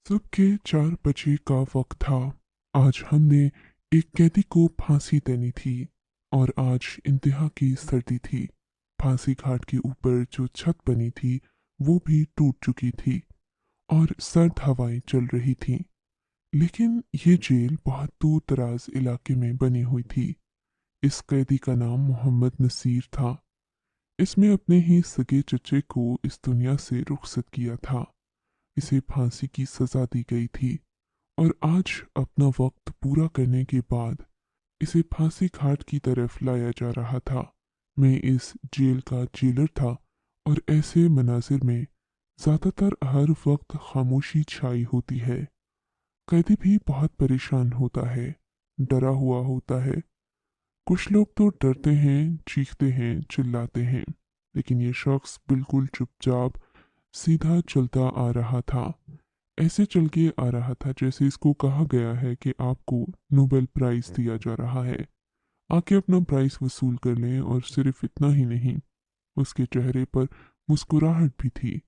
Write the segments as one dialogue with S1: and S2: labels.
S1: सुबह के 4 बजे का वक्त था। आज हमने एक कैदी को फांसी देनी थी और आज इंतहा की सर्दी थी। फांसी घाट के ऊपर जो छत बनी थी वो भी टूट चुकी थी और सर्द हवाएं चल रही थीं। लेकिन ये जेल बहुत दूर दराज इलाके में बनी हुई थी। इस कैदी का नाम मोहम्मद नसीर था। इसमें अपने ही सगे चचे को इस दुनिया से रुखसत किया था। इसे फांसी की सजा दी गई थी और आज अपना वक्त पूरा करने के बाद इसे फांसी घाट की तरफ लाया जा रहा था। मैं इस जेल का जेलर था और ऐसे मनाजिर में ज्यादातर हर वक्त खामोशी छाई होती है। कैदी भी बहुत परेशान होता है, डरा हुआ होता है। कुछ लोग तो डरते हैं, चीखते हैं, चिल्लाते हैं, लेकिन ये शख्स बिल्कुल चुपचाप सीधा चलता आ रहा था। ऐसे चल के आ रहा था जैसे इसको कहा गया है कि आपको नोबेल प्राइज दिया जा रहा है, आके अपना प्राइज वसूल कर लें। और सिर्फ इतना ही नहीं, उसके चेहरे पर मुस्कुराहट भी थी।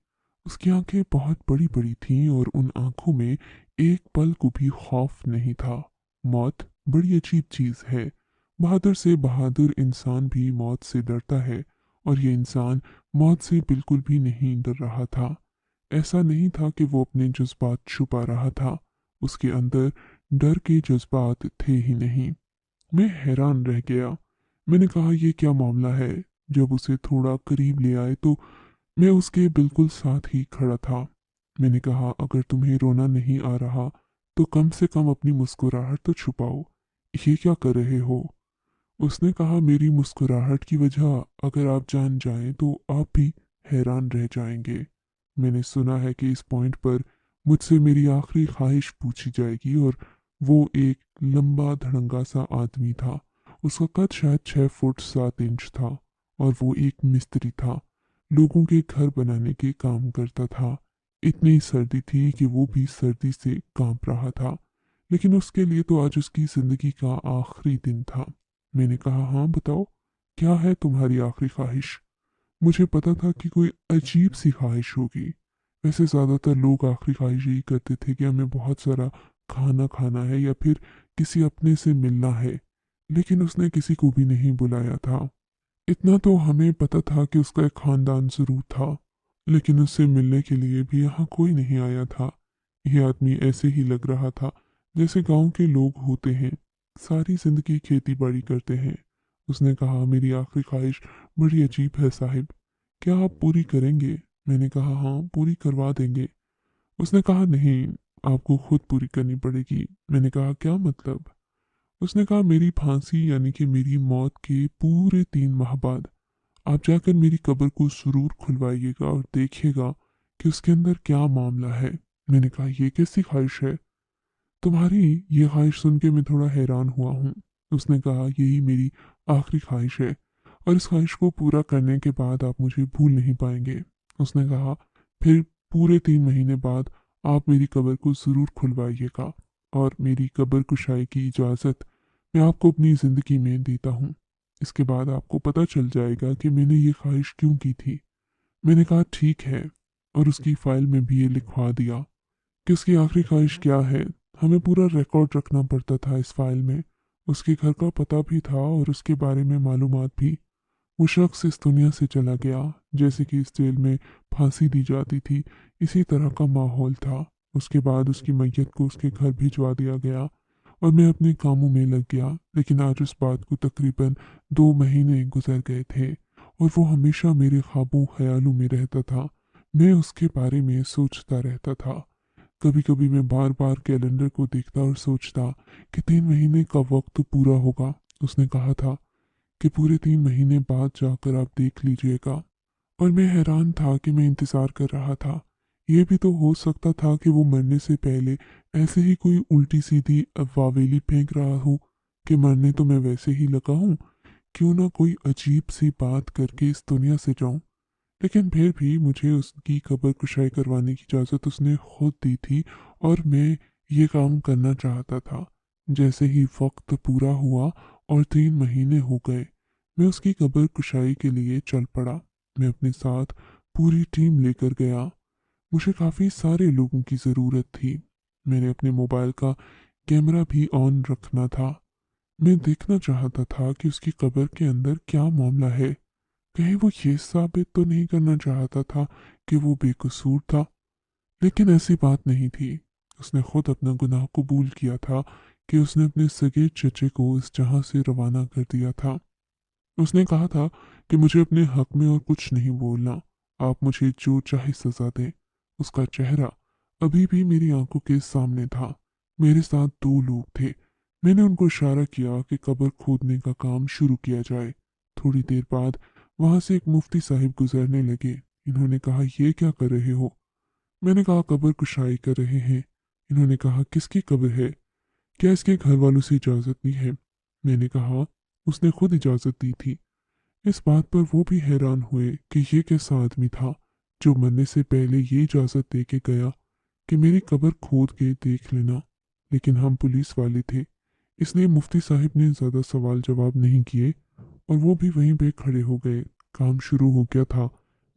S1: उसकी आंखें बहुत बड़ी बड़ी थीं और उन आंखों में एक पल को भी खौफ नहीं था। मौत बड़ी अजीब चीज है। बहादुर से बहादुर इंसान भी मौत से डरता है और ये इंसान मौत से बिल्कुल भी नहीं डर रहा था। ऐसा नहीं था कि वो अपने जज्बात छुपा रहा था, उसके अंदर डर के जज्बात थे ही नहीं। मैं हैरान रह गया। मैंने कहा, ये क्या मामला है? जब उसे थोड़ा करीब ले आए तो मैं उसके बिल्कुल साथ ही खड़ा था। मैंने कहा, अगर तुम्हें रोना नहीं आ रहा तो कम से कम अपनी मुस्कुराहट तो छुपाओ। ये क्या कर रहे हो? उसने कहा, मेरी मुस्कुराहट की वजह अगर आप जान जाएं तो आप भी हैरान रह जाएंगे। मैंने सुना है कि इस पॉइंट पर मुझसे मेरी आखिरी ख्वाहिश पूछी जाएगी। और वो एक लंबा धड़ंगा सा आदमी था। उसका कद शायद 6 फुट 7 इंच था और वो एक मिस्त्री था। लोगों के घर बनाने के काम करता था। इतनी सर्दी थी कि वो भी सर्दी से कांप रहा था। लेकिन उसके लिए तो आज उसकी जिंदगी का आखिरी दिन था। मैंने कहा, हाँ बताओ, क्या है तुम्हारी आखिरी ख्वाहिश? मुझे पता था कि कोई अजीब सी ख्वाहिश होगी। वैसे ज़्यादातर लोग आखिरी ख्वाहिश यही करते थे कि हमें बहुत सारा खाना खाना है या फिर किसी अपने से मिलना है। लेकिन उसने किसी को भी नहीं बुलाया था। इतना तो हमें पता था कि उसका एक खानदान ज़रूर था, लेकिन उससे मिलने के लिए भी यहाँ कोई नहीं आया था। यह आदमी ऐसे ही लग रहा था जैसे गांव के लोग होते हैं, सारी जिंदगी खेती बाड़ी करते हैं। उसने कहा, मेरी आखिरी ख्वाहिश बड़ी अजीब है साहिब, क्या आप पूरी करेंगे? मैंने कहा, हाँ पूरी करवा देंगे। उसने कहा, नहीं, आपको खुद पूरी करनी पड़ेगी। मैंने कहा, क्या मतलब? उसने कहा, मेरी फांसी यानी कि मेरी मौत के पूरे 3 माह बाद आप जाकर मेरी कब्र को जरूर खुलवाइएगा और देखिएगा कि उसके अंदर क्या मामला है। मैंने कहा, ये कैसी ख्वाहिश है? तुम्हारी ये ख्वाहिश सुन के मैं थोड़ा हैरान हुआ हूँ। उसने कहा, यही मेरी आखिरी ख्वाहिश है और इस ख्वाहिश को पूरा करने के बाद आप मुझे भूल नहीं पाएंगे। उसने कहा, फिर पूरे 3 महीने बाद आप मेरी कब्र को ज़रूर खुलवाइएगा और मेरी कब्र कुशाई की इजाज़त मैं आपको अपनी ज़िंदगी में देता हूँ। इसके बाद आपको पता चल जाएगा कि मैंने ये ख्वाहिश क्यों की थी। मैंने कहा, ठीक है, और उसकी फाइल में भी ये लिखवा दिया कि उसकी आखिरी ख्वाहिश क्या है। हमें पूरा रिकॉर्ड रखना पड़ता था इस फाइल में। उसके घर का पता भी था और उसके बारे में मालूमात भी। वो शख्स इस दुनिया से चला गया जैसे कि इस जेल में फांसी दी जाती थी, इसी तरह का माहौल था। उसके बाद उसकी मैयत को उसके घर भिजवा दिया गया और मैं अपने कामों में लग गया। लेकिन आज उस बात को तकरीबन 2 महीने गुजर गए थे और वो हमेशा मेरे ख्वाबों ख्यालों में रहता था। मैं उसके बारे में सोचता रहता था। कभी कभी मैं बार बार कैलेंडर को देखता और सोचता कि 3 महीने का वक्त पूरा होगा। उसने कहा था कि पूरे 3 महीने बाद जाकर आप देख लीजिएगा। और मैं हैरान था कि मैं इंतज़ार कर रहा था। ये भी तो हो सकता था कि वो मरने से पहले ऐसे ही कोई उल्टी सीधी वावेली फेंक रहा हो कि मरने तो मैं वैसे ही लगा हूँ, क्यों ना कोई अजीब सी बात करके इस दुनिया से जाऊं। लेकिन फिर भी मुझे उसकी कब्र कुशाई करवाने की इजाज़त उसने खुद दी थी और मैं ये काम करना चाहता था। जैसे ही वक्त पूरा हुआ और 3 महीने हो गए, मैं उसकी कब्र कुशाई के लिए चल पड़ा। मैं अपने साथ पूरी टीम लेकर गया। मुझे काफ़ी सारे लोगों की ज़रूरत थी। मैंने अपने मोबाइल का कैमरा भी ऑन रखना था। मैं देखना चाहता था कि उसकी कब्र के अंदर क्या मामला है। कहीं वो ये साबित तो नहीं करना चाहता था कि वो बेकसूर था। लेकिन ऐसी बात नहीं थी। उसने खुद अपना गुनाह कबूल किया था कि उसने अपने सगे चचे को इस जहां से रवाना कर दिया था। उसने कहा था कि मुझे अपने हक में और कुछ नहीं बोलना, आप मुझे जो चाहे सजा दें। उसका चेहरा अभी भी मेरी आंखों के सामने था। मेरे साथ दो लोग थे। मैंने उनको इशारा किया कि कब्र खोदने का काम शुरू किया जाए। थोड़ी देर बाद वहां से एक मुफ्ती साहिब गुजरने लगे। इन्होंने कहा, ये क्या कर रहे हो? मैंने कहा, कब्र कुशाई कर रहे हैं। इन्होंने कहा, किसकी कब्र है? क्या इसके घर वालों से इजाज़त ली है? मैंने कहा, उसने खुद इजाज़त दी थी। इस बात पर वो भी हैरान हुए कि ये कैसा आदमी था जो मरने से पहले ये इजाज़त दे के गया कि मेरी कब्र खोद के देख लेना। लेकिन हम पुलिस वाले थे, इसलिए मुफ्ती साहिब ने ज़्यादा सवाल जवाब नहीं किए और वो भी वहीं पे खड़े हो गए। काम शुरू हो गया था।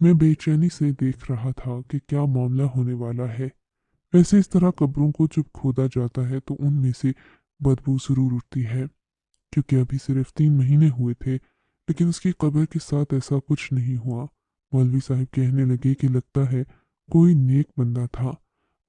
S1: मैं बेचैनी से देख रहा था कि क्या मामला होने वाला है। वैसे इस तरह कब्रों को जब खोदा जाता है तो उनमें से बदबू जरूर उठती है, क्योंकि अभी सिर्फ 3 महीने हुए थे। लेकिन उसकी कब्र के साथ ऐसा कुछ नहीं हुआ। मौलवी साहब कहने लगे कि लगता है कोई नेक बंदा था,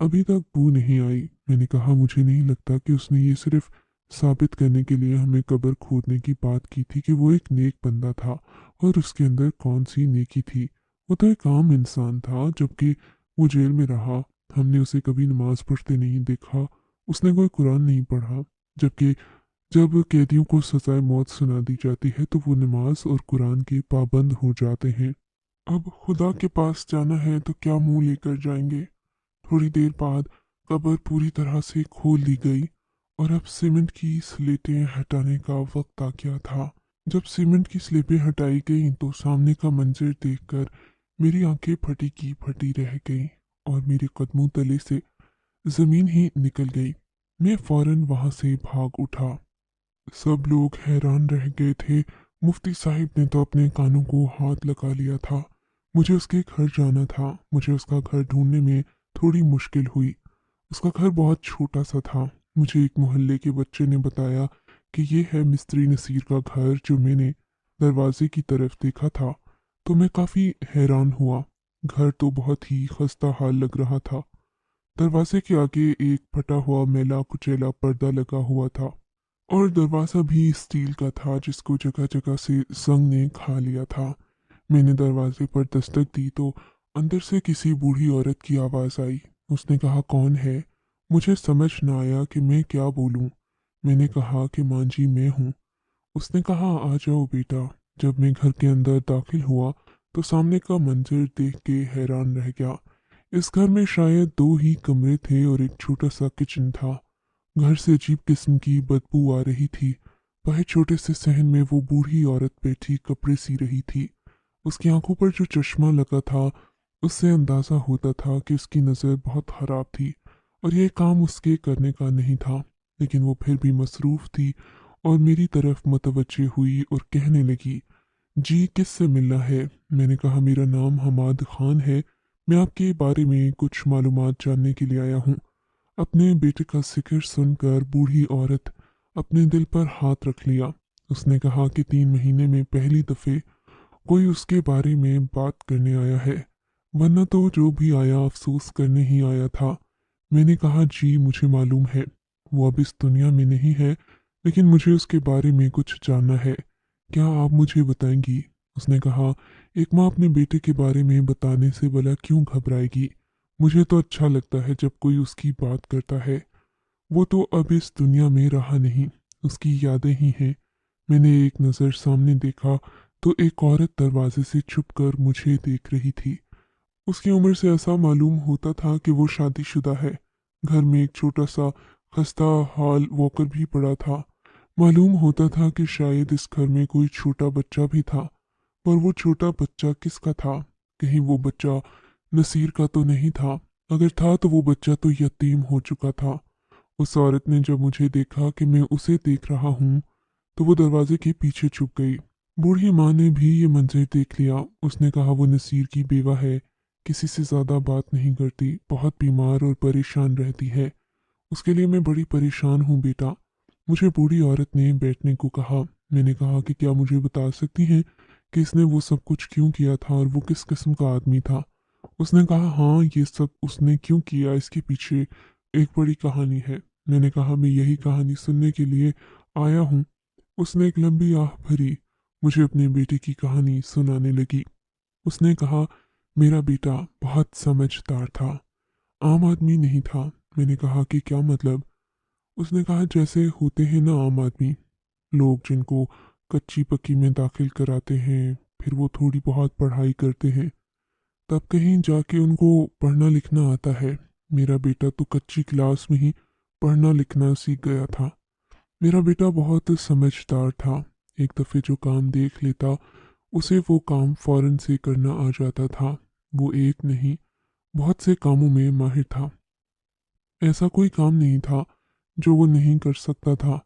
S1: अभी तक बू नहीं आई। मैंने कहा, मुझे नहीं लगता कि उसने ये सिर्फ साबित करने के लिए हमें कब्र खोदने की बात की थी कि वो एक नेक बंदा था, और उसके अंदर कौन सी नेकी थी। वो तो एक आम इंसान था, जबकि वो जेल में रहा। हमने उसे कभी नमाज पढ़ते नहीं देखा, उसने कोई कुरान नहीं पढ़ा। जबकि जब कैदियों को सजाए मौत सुना दी जाती है तो वो नमाज और कुरान के पाबंद हो जाते हैं। अब खुदा के पास जाना है तो क्या मुंह लेकर जाएंगे। थोड़ी देर बाद कब्र पूरी तरह से खोल ली गई और अब सीमेंट की स्लेटें हटाने का वक्त आ गया था। जब सीमेंट की स्लेटें हटाई गई तो सामने का मंजर देखकर मेरी आंखें फटी की फटी रह गईं और मेरे कदमों तले से जमीन ही निकल गई। मैं फौरन वहां से भाग उठा। सब लोग हैरान रह गए थे। मुफ्ती साहिब ने तो अपने कानों को हाथ लगा लिया था। मुझे उसके घर जाना था। मुझे उसका घर ढूंढने में थोड़ी मुश्किल हुई। उसका घर बहुत छोटा सा था। मुझे एक मोहल्ले के बच्चे ने बताया कि ये है मिस्त्री नसीर का घर, जो मैंने दरवाजे की तरफ देखा था। तो मैं काफ़ी हैरान हुआ। घर तो बहुत ही खस्ता हाल लग रहा था। दरवाजे के आगे एक फटा हुआ मैला कुचैला पर्दा लगा हुआ था और दरवाज़ा भी स्टील का था जिसको जगह जगह से जंग ने खा लिया था। मैंने दरवाजे पर दस्तक दी तो अंदर से किसी बूढ़ी औरत की आवाज़ आई। उसने कहा, कौन है? मुझे समझ न आया कि मैं क्या बोलूं। मैंने कहा कि मां जी मैं हूं। उसने कहा, आ जाओ बेटा। जब मैं घर के अंदर दाखिल हुआ तो सामने का मंजर देख के हैरान रह गया। इस घर में शायद 2 ही कमरे थे और एक छोटा सा किचन था। घर से अजीब किस्म की बदबू आ रही थी। वह छोटे से सहन में वो बूढ़ी औरत बैठी कपड़े सी रही थी। उसकी आंखों पर जो चश्मा लगा था उससे अंदाजा होता था कि उसकी नज़र बहुत खराब थी और यह काम उसके करने का नहीं था। लेकिन वो फिर भी मसरूफ़ थी और मेरी तरफ मुतवज्जे हुई और कहने लगी, जी किससे मिलना है? मैंने कहा, मेरा नाम हमाद खान है। मैं आपके बारे में कुछ मालूमात जानने के लिए आया हूँ। अपने बेटे का जिक्र सुनकर बूढ़ी औरत अपने दिल पर हाथ रख लिया। उसने कहा कि 3 महीने में पहली दफे कोई उसके बारे में बात करने आया है, वरना तो जो भी आया अफसोस करने ही आया था। मैंने कहा, जी मुझे मालूम है, वो अब इस दुनिया में नहीं है, लेकिन मुझे उसके बारे में कुछ जानना है। क्या आप मुझे बताएंगी? उसने कहा, एक माँ अपने बेटे के बारे में बताने से भला क्यों घबराएगी? मुझे तो अच्छा लगता है जब कोई उसकी बात करता है। वो तो अब इस दुनिया में रहा नहीं, उसकी यादें ही हैं। मैंने एक नज़र सामने देखा तो एक औरत दरवाजे से छुपकर मुझे देख रही थी। उसकी उम्र से ऐसा मालूम होता था कि वो शादीशुदा है। घर में एक छोटा सा खस्ता हाल वॉकर भी पड़ा था। मालूम होता था कि शायद इस घर में कोई छोटा बच्चा भी था, पर वो छोटा बच्चा किसका था? कहीं वो बच्चा नसीर का तो नहीं था? अगर था तो वो बच्चा तो यतीम हो चुका था। उस औरत ने जब मुझे देखा कि मैं उसे देख रहा हूँ तो वो दरवाजे के पीछे छुप गई। बूढ़ी माँ ने भी ये मंजर देख लिया। उसने कहा, वो नसीर की बेवा है, किसी से ज्यादा बात नहीं करती, बहुत बीमार और परेशान रहती है। उसके लिए मैं बड़ी परेशान हूँ बेटा। मुझे बूढ़ी औरत ने बैठने को कहा। मैंने कहा कि क्या मुझे बता सकती हैं कि इसने वो सब कुछ क्यों किया था और वो किस किस्म का आदमी था। उसने कहा हाँ, ये सब उसने क्यों किया इसके पीछे एक बड़ी कहानी है। मैंने कहा मैं यही कहानी सुनने के लिए आया हूँ। उसने एक लंबी आह भरी, मुझे अपने बेटे की कहानी सुनाने लगी। उसने कहा मेरा बेटा बहुत समझदार था, आम आदमी नहीं था। मैंने कहा कि क्या मतलब। उसने कहा जैसे होते हैं ना आम आदमी, लोग जिनको कच्ची पक्की में दाखिल कराते हैं, फिर वो थोड़ी बहुत पढ़ाई करते हैं, तब कहीं जाके उनको पढ़ना लिखना आता है। मेरा बेटा तो कच्ची क्लास में ही पढ़ना लिखना सीख गया था। मेरा बेटा बहुत समझदार था। एक दफ़े जो काम देख लेता उसे वो काम फौरन से करना आ जाता था। वो एक नहीं, बहुत से कामों में माहिर था। ऐसा कोई काम नहीं था जो वो नहीं कर सकता था।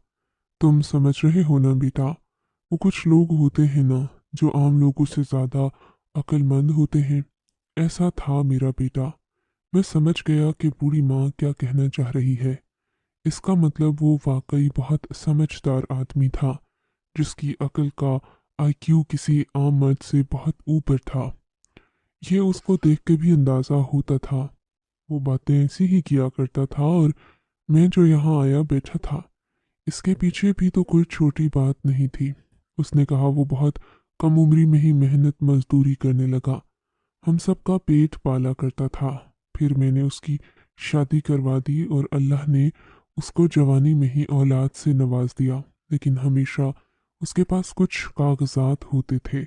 S1: तुम समझ रहे हो ना बेटा। वो कुछ लोग होते हैं ना जो आम लोगों से ज़्यादा अक्लमंद होते हैं। ऐसा था मेरा बेटा। मैं समझ गया कि बूढ़ी माँ क्या कहना चाह रही है। इसका मतलब वो वाकई बहुत समझदार आदमी था, जिसकी अकल का आईक्यू किसी आम मर्द से बहुत ऊपर था। ये उसको देख के भी अंदाज़ा होता था। वो बातें ऐसी ही किया करता था और मैं जो यहाँ आया बैठा था, इसके पीछे भी तो कोई छोटी बात नहीं थी। उसने कहा वो बहुत कम उम्री में ही मेहनत मजदूरी करने लगा, हम सबका पेट पाला करता था। फिर मैंने उसकी शादी करवा दी और अल्लाह ने उसको जवानी में ही औलाद से नवाज दिया। लेकिन हमेशा उसके पास कुछ कागजात होते थे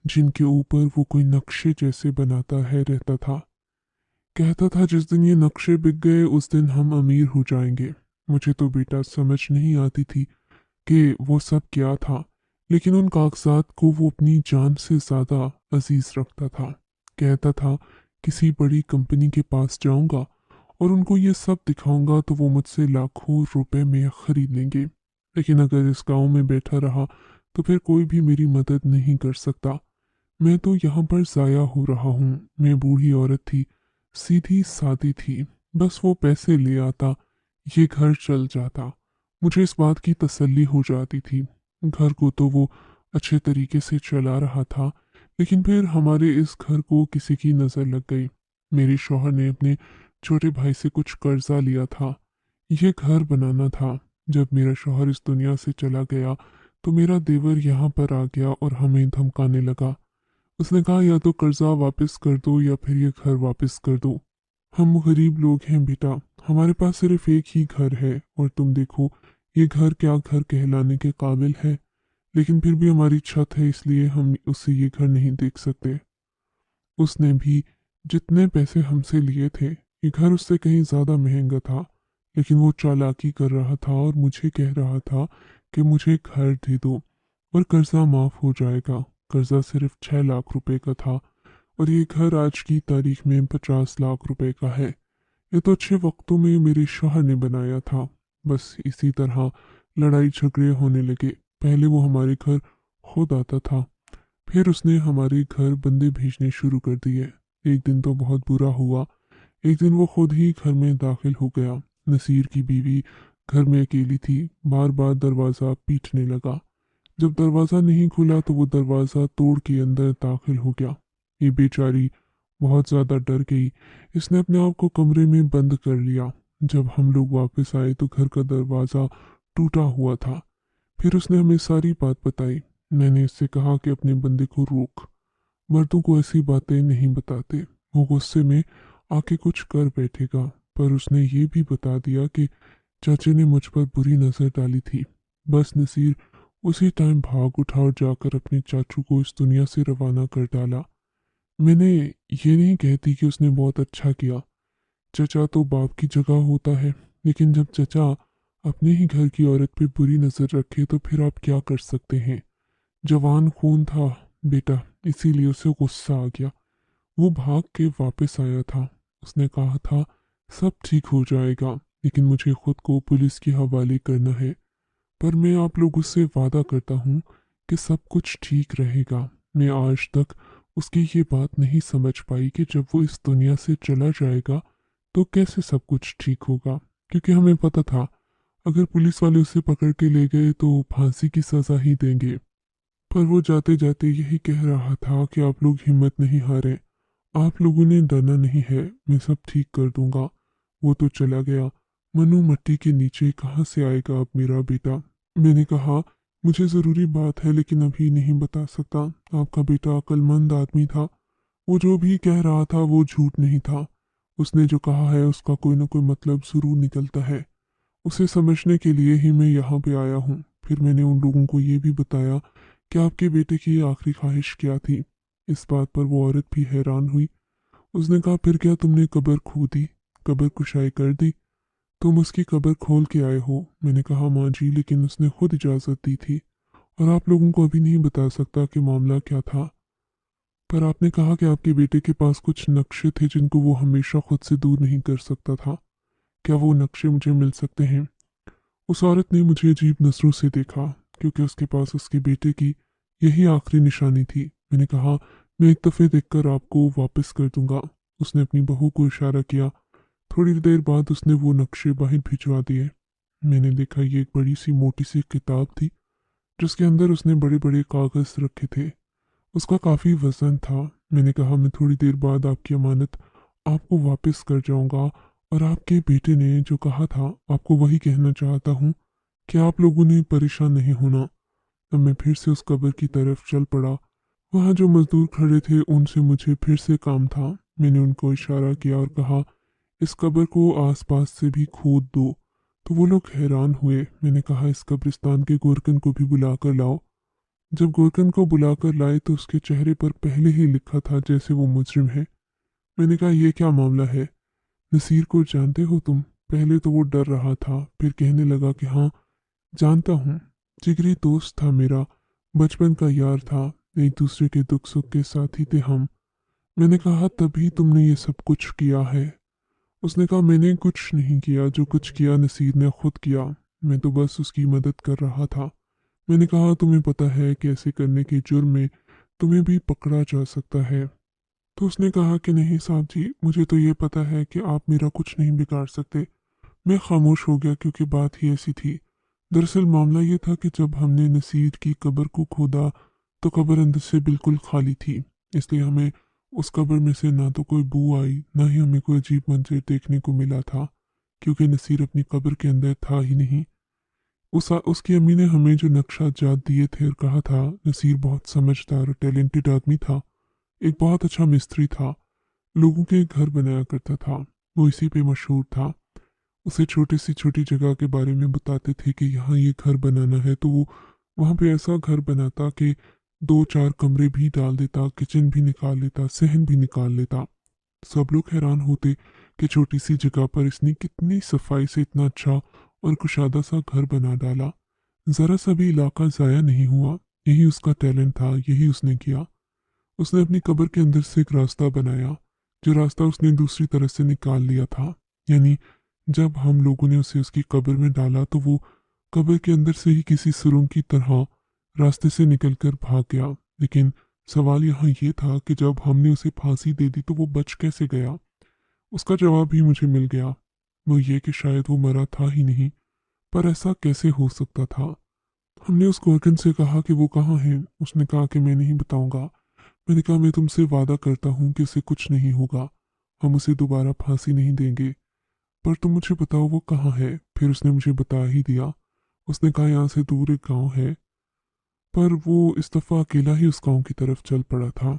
S1: जिनके ऊपर वो कोई नक्शे जैसे बनाता है रहता था। कहता था जिस दिन ये नक्शे बिक गए उस दिन हम अमीर हो जाएंगे। मुझे तो बेटा समझ नहीं आती थी कि वो सब क्या था, लेकिन उन कागजात को वो अपनी जान से ज़्यादा अजीज रखता था। कहता था किसी बड़ी कंपनी के पास जाऊंगा और उनको ये सब दिखाऊंगा तो वो मुझसे लाखों रुपए में खरीद लेंगे। लेकिन अगर इस गांव में बैठा रहा तो फिर कोई भी मेरी मदद नहीं कर सकता। मैं तो यहाँ पर ज़ाया हो रहा हूँ। मैं बूढ़ी औरत थी, सीधी सादी थी। बस वो पैसे ले आता, ये घर चल जाता। मुझे इस बात की तसल्ली हो जाती थी। घर को तो वो अच्छे तरीके से चला रहा था, लेकिन फिर हमारे इस घर को किसी की नज़र लग गई। मेरे शौहर ने अपने छोटे भाई से कुछ कर्जा लिया था। ये घर बनाना था। जब मेरा शौहर इस दुनिया से चला गया तो मेरा देवर यहाँ पर आ गया और हमें धमकाने लगा। उसने कहा या तो कर्जा वापस कर दो या फिर ये घर वापस कर दो। हम गरीब लोग हैं बेटा, हमारे पास सिर्फ एक ही घर है और तुम देखो ये घर क्या घर कहलाने के काबिल है। लेकिन फिर भी हमारी छत है इसलिए हम उससे ये घर नहीं देख सकते। उसने भी जितने पैसे हमसे लिए थे, ये घर उससे कहीं ज़्यादा महंगा था। लेकिन वो चालाकी कर रहा था और मुझे कह रहा था कि मुझे घर दे दो और कर्जा माफ़ हो जाएगा। कर्जा सिर्फ 6 लाख रुपए का था और ये घर आज की तारीख में 50 लाख रुपए का है। ये तो अच्छे वक्तों में मेरे शौहर ने बनाया था। बस इसी तरह लड़ाई झगड़े होने लगे। पहले वो हमारे घर खुद आता था, फिर उसने हमारे घर बंदे भेजने शुरू कर दिए। एक दिन तो बहुत बुरा हुआ। एक दिन वो खुद ही घर में दाखिल हो गया। नसीर की बीवी घर में अकेली थी, बार बार दरवाज़ा पीटने लगा। जब दरवाज़ा नहीं खुला तो वो दरवाज़ा तोड़ के अंदर दाखिल हो गया। ये बेचारी बहुत ज़्यादा डर गई। इसने अपने आप को कमरे में बंद कर लिया। जब हम लोग वापस आए तो घर का दरवाज़ा टूटा हुआ था। फिर उसने हमें सारी बात बताई। मैंने इससे कहा कि अपने बंदे को रोक, मर्दों को ऐसी बातें नहीं बताते, वो गुस्से में आके कुछ कर बैठेगा। पर उसने ये भी बता दिया कि चाचे ने मुझ पर बुरी नज़र डाली थी। बस नसीर उसी टाइम भाग उठा और जाकर अपने चाचू को इस दुनिया से रवाना कर डाला। मैंने ये नहीं कहती कि उसने बहुत अच्छा किया। चचा तो बाप की जगह होता है, लेकिन जब चचा अपने ही घर की औरत पे बुरी नज़र रखे तो फिर आप क्या कर सकते हैं। जवान खून था बेटा, इसीलिए उसे गुस्सा आ गया। वो भाग के वापस आया था। उसने कहा था सब ठीक हो जाएगा, लेकिन मुझे खुद को पुलिस के हवाले करना है। पर मैं आप लोगों से वादा करता हूँ कि सब कुछ ठीक रहेगा। मैं आज तक उसकी ये बात नहीं समझ पाई कि जब वो इस दुनिया से चला जाएगा तो कैसे सब कुछ ठीक होगा। क्योंकि हमें पता था अगर पुलिस वाले उसे पकड़ के ले गए तो फांसी की सज़ा ही देंगे। पर वो जाते जाते यही कह रहा था कि आप लोग हिम्मत नहीं हारें, आप लोगों ने डरना नहीं है, मैं सब ठीक कर दूंगा। वो तो चला गया। मनु मट्टी के नीचे कहाँ से आएगा अब मेरा बेटा? मैंने कहा, मुझे ज़रूरी बात है लेकिन अभी नहीं बता सकता। आपका बेटा अक्लमंद आदमी था, वो जो भी कह रहा था वो झूठ नहीं था। उसने जो कहा है उसका कोई ना कोई मतलब ज़रूर निकलता है। उसे समझने के लिए ही मैं यहाँ पे आया हूँ। फिर मैंने उन लोगों को ये भी बताया कि आपके बेटे की आखिरी ख्वाहिश क्या थी। इस बात पर वो औरत भी हैरान हुई। उसने कहा, फिर क्या तुमने कब्र खोदी, कब्र कुशाई कर दी, तुम उसकी कब्र खोल के आए हो? मैंने कहा, माँ जी, लेकिन उसने खुद इजाज़त दी थी और आप लोगों को अभी नहीं बता सकता कि मामला क्या था। पर आपने कहा कि आपके बेटे के पास कुछ नक्शे थे जिनको वो हमेशा खुद से दूर नहीं कर सकता था। क्या वो नक्शे मुझे मिल सकते हैं? उस औरत ने मुझे अजीब नजरों से देखा, क्योंकि उसके पास उसके बेटे की यही आखिरी निशानी थी। मैंने कहा, मैं एक दफ़े देखकर आपको वापस कर दूंगा। उसने अपनी बहू को इशारा किया। थोड़ी देर बाद उसने वो नक्शे बाहर भिजवा दिए। मैंने देखा ये एक बड़ी सी मोटी सी किताब थी जिसके अंदर उसने बड़े बड़े कागज़ रखे थे। उसका काफ़ी वजन था। मैंने कहा, मैं थोड़ी देर बाद आपकी अमानत आपको वापस कर जाऊंगा और आपके बेटे ने जो कहा था आपको वही कहना चाहता हूँ कि आप लोगों ने परेशान नहीं होना। तब मैं फिर से उस कब्र की तरफ चल पड़ा। वहाँ जो मजदूर खड़े थे उनसे मुझे फिर से काम था। मैंने उनको इशारा किया और कहा, इस कब्र को आसपास से भी खोद दो। तो वो लोग हैरान हुए। मैंने कहा, इस कब्रिस्तान के गोरकन को भी बुला कर लाओ। जब गोरकन को बुलाकर लाए तो उसके चेहरे पर पहले ही लिखा था जैसे वो मुजरिम है। मैंने कहा, ये क्या मामला है? नसीर को जानते हो तुम? पहले तो वो डर रहा था, फिर कहने लगा कि हाँ, जानता हूँ, जिगरी दोस्त था मेरा, बचपन का यार था, एक दूसरे के दुख सुख के साथी थे हम। मैंने कहा, तभी तुमने ये सब कुछ किया है? उसने कहा, मैंने कुछ नहीं किया, जो कुछ किया नसीर ने खुद किया, मैं तो बस उसकी मदद कर रहा था। मैंने कहा, तुम्हें पता है कि ऐसे करने के जुर्म में तुम्हें भी पकड़ा जा सकता है? तो उसने कहा कि नहीं साहब जी, मुझे तो ये पता है कि आप मेरा कुछ नहीं बिगाड़ सकते। मैं खामोश हो गया क्योंकि बात ही ऐसी थी। दरअसल मामला ये था कि जब हमने नसीर की कब्र को खोदा तो कब्र अंदर से बिल्कुल खाली थी। इसलिए हमें उस कब्र में से ना तो कोई बू आई, ना ही हमें कोई अजीब मंजर देखने को मिला था, क्योंकि नसीर अपनी कब्र के अंदर था ही नहीं। उसकी अम्मी ने हमें जो नक्शा जात दिए थे और कहा था, नसीर बहुत समझदार और टैलेंटेड आदमी था, एक बहुत अच्छा मिस्त्री था, लोगों के घर बनाया करता था, वो इसी पे मशहूर था। उसे छोटी सी छोटी जगह के बारे में बताते थे कि यहाँ ये घर बनाना है तो वो वहाँ पे ऐसा घर बनाता कि दो चार कमरे भी डाल देता, किचन भी निकाल लेता, सहन भी निकाल लेता। सब लोग हैरान होते कि छोटी सी जगह पर इसने कितनी सफाई से इतना अच्छा और कुशादा सा घर बना डाला। जरा सा भी इलाका ज़ाया नहीं हुआ। यही उसका टैलेंट था, यही उसने किया। उसने अपनी कब्र के अंदर से एक रास्ता बनाया, जो रास्ता उसने दूसरी तरफ से निकाल लिया था। यानी जब हम लोगों ने उसे उसकी कब्र में डाला तो वो कब्र के अंदर से ही किसी सुरंग की तरह रास्ते से निकलकर भाग गया। लेकिन सवाल यहाँ ये था कि जब हमने उसे फांसी दे दी तो वो बच कैसे गया? उसका जवाब भी मुझे मिल गया। वो ये कि शायद वो मरा था ही नहीं। पर ऐसा कैसे हो सकता था? हमने उस गोरकन से कहा कि वो कहाँ है। उसने कहा कि मैं नहीं बताऊंगा। मैंने कहा, मैं तुमसे वादा करता हूँ कि उसे कुछ नहीं होगा, हम उसे दोबारा फांसी नहीं देंगे, पर तुम मुझे बताओ वो कहाँ है। फिर उसने मुझे बता ही दिया। उसने कहा, यहाँ से दूर एक गांव है। पर वो इस दफ़ा अकेला ही उस गांव की तरफ चल पड़ा था।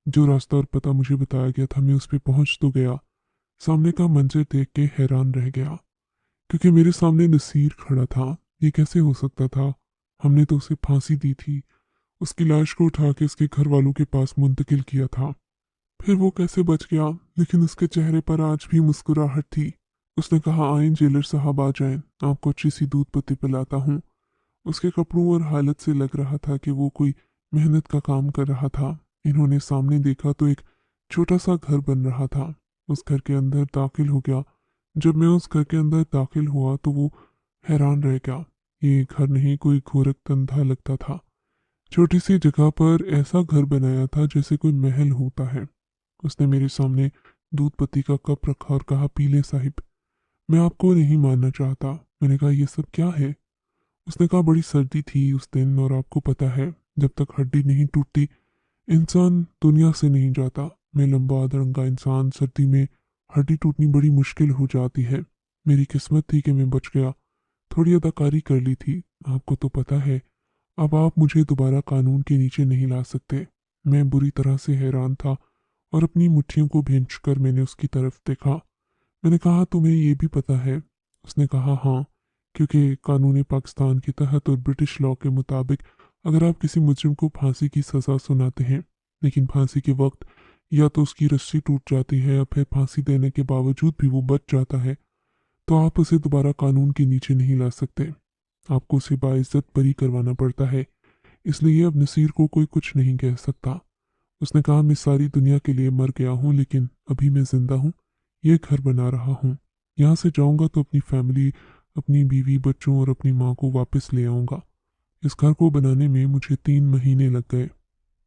S1: जो रास्ता और पता मुझे बताया गया था मैं उस पर पहुंच तो गया, सामने का मंजर देख के हैरान रह गया, क्योंकि मेरे सामने नसीर खड़ा था। ये कैसे हो सकता था? हमने तो उसे फांसी दी थी, उसकी लाश को उठा के उसके घर वालों के पास मुंतकिल किया था। फिर वो कैसे बच गया? लेकिन उसके चेहरे पर आज भी मुस्कुराहट थी। उसने कहा, आए जेलर साहब, आ जाएं, आपको अच्छी सी दूध पत्ती पिलाता हूँ। उसके कपड़ों और हालत से लग रहा था कि वो कोई मेहनत का काम कर रहा था। इन्होंने सामने देखा तो एक छोटा सा घर बन रहा था। उस घर के अंदर दाखिल हो गया। जब मैं उस घर के अंदर दाखिल हुआ तो वो हैरान रह गया। ये घर नहीं, कोई गोरख धंधा लगता था। छोटी सी जगह पर ऐसा घर बनाया था जैसे कोई महल होता है। उसने मेरे सामने दूध पत्ती का कप रखा और कहा, पी ले साहिब। मैं आपको नहीं मानना चाहता। मैंने कहा ये सब क्या है? उसने कहा बड़ी सर्दी थी उस दिन, और आपको पता है जब तक हड्डी नहीं टूटती इंसान दुनिया से नहीं जाता। मैं लंबा अधरंगा इंसान, सर्दी में हड्डी टूटनी बड़ी मुश्किल हो जाती है। मेरी किस्मत थी कि मैं बच गया। थोड़ी अदाकारी कर ली थी। आपको तो पता है, अब आप मुझे दोबारा कानून के नीचे नहीं ला सकते। मैं बुरी तरह से हैरान था और अपनी मुट्ठियों को भींचकर मैंने उसकी तरफ देखा। मैंने कहा तुम्हें ये भी पता है? उसने कहा हाँ, क्योंकि कानून पाकिस्तान के तहत और ब्रिटिश लॉ के मुताबिक अगर आप किसी मुजरिम को फांसी की सज़ा सुनाते हैं, लेकिन फांसी के वक्त या तो उसकी रस्सी टूट जाती है या फिर फांसी देने के बावजूद भी वो बच जाता है, तो आप उसे दोबारा कानून के नीचे नहीं ला सकते। आपको उसे बाइज्जत बरी करवाना पड़ता है। इसलिए अब नसीर को कोई कुछ नहीं कह सकता। उसने कहा मैं सारी दुनिया के लिए मर गया हूँ, लेकिन अभी मैं जिंदा हूँ। ये घर बना रहा हूँ। यहाँ से जाऊँगा तो अपनी फैमिली, अपनी बीवी, बच्चों और अपनी माँ को वापस ले आऊँगा। इस घर को बनाने में मुझे 3 महीने लग गए।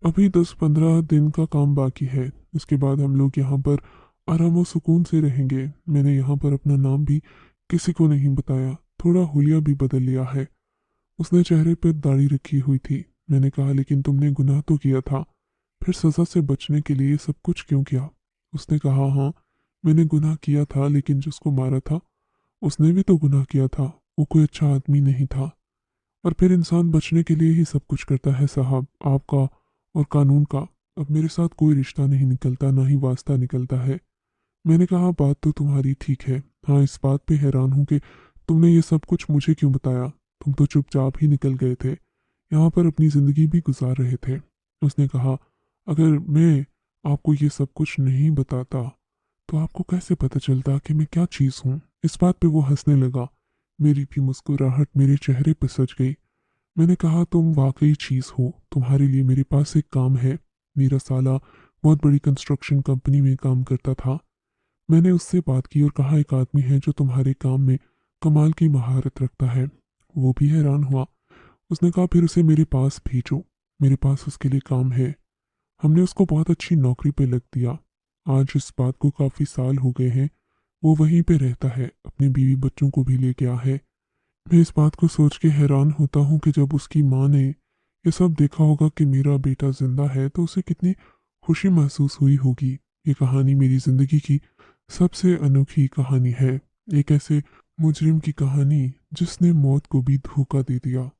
S1: अभी 10-15 दिन का काम बाकी है। इसके बाद हम लोग यहाँ पर आराम और सुकून से रहेंगे। मैंने यहाँ पर अपना नाम भी किसी को नहीं बताया, थोड़ा हुलिया भी बदल लिया है। उसने चेहरे पर दाढ़ी रखी हुई थी। मैंने कहा लेकिन तुमने गुनाह तो किया था, फिर सज़ा से बचने के लिए सब कुछ क्यों किया? उसने कहा हाँ, मैंने गुनाह किया था, लेकिन जिसको मारा था उसने भी तो गुनाह किया था। वो कोई अच्छा आदमी नहीं था। और फिर इंसान बचने के लिए ही सब कुछ करता है साहब, आपका और कानून का। अब मेरे साथ कोई रिश्ता नहीं निकलता, ना ही वास्ता निकलता है। मैंने कहा बात तो तुम्हारी ठीक है। हाँ, इस बात पे हैरान हूँ कि तुमने ये सब कुछ मुझे क्यों बताया। तुम तो चुपचाप ही निकल गए थे, यहाँ पर अपनी ज़िंदगी भी गुजार रहे थे। उसने कहा अगर मैं आपको ये सब कुछ नहीं बताता तो आपको कैसे पता चलता कि मैं क्या चीज़ हूँ। इस बात पे वो हंसने लगा। मेरी भी मुस्कुराहट मेरे चेहरे पर सज गई। मैंने कहा तुम वाकई चीज़ हो। तुम्हारे लिए मेरे पास एक काम है। मेरा साला बहुत बड़ी कंस्ट्रक्शन कंपनी में काम करता था। मैंने उससे बात की और कहा एक आदमी है जो तुम्हारे काम में कमाल की महारत रखता है। वो भी हैरान हुआ। उसने कहा फिर उसे मेरे पास भेजो, मेरे पास उसके लिए काम है। हमने उसको बहुत अच्छी नौकरी पे लग दिया। आज इस बात को काफ़ी साल हो गए हैं। वो वहीं पे रहता है, अपने बीवी बच्चों को भी ले गया है। मैं इस बात को सोच के हैरान होता हूँ कि जब उसकी माँ ने ये सब देखा होगा कि मेरा बेटा जिंदा है तो उसे कितनी खुशी महसूस हुई होगी। ये कहानी मेरी ज़िंदगी की सबसे अनोखी कहानी है। एक ऐसे मुजरिम की कहानी जिसने मौत को भी धोखा दे दिया।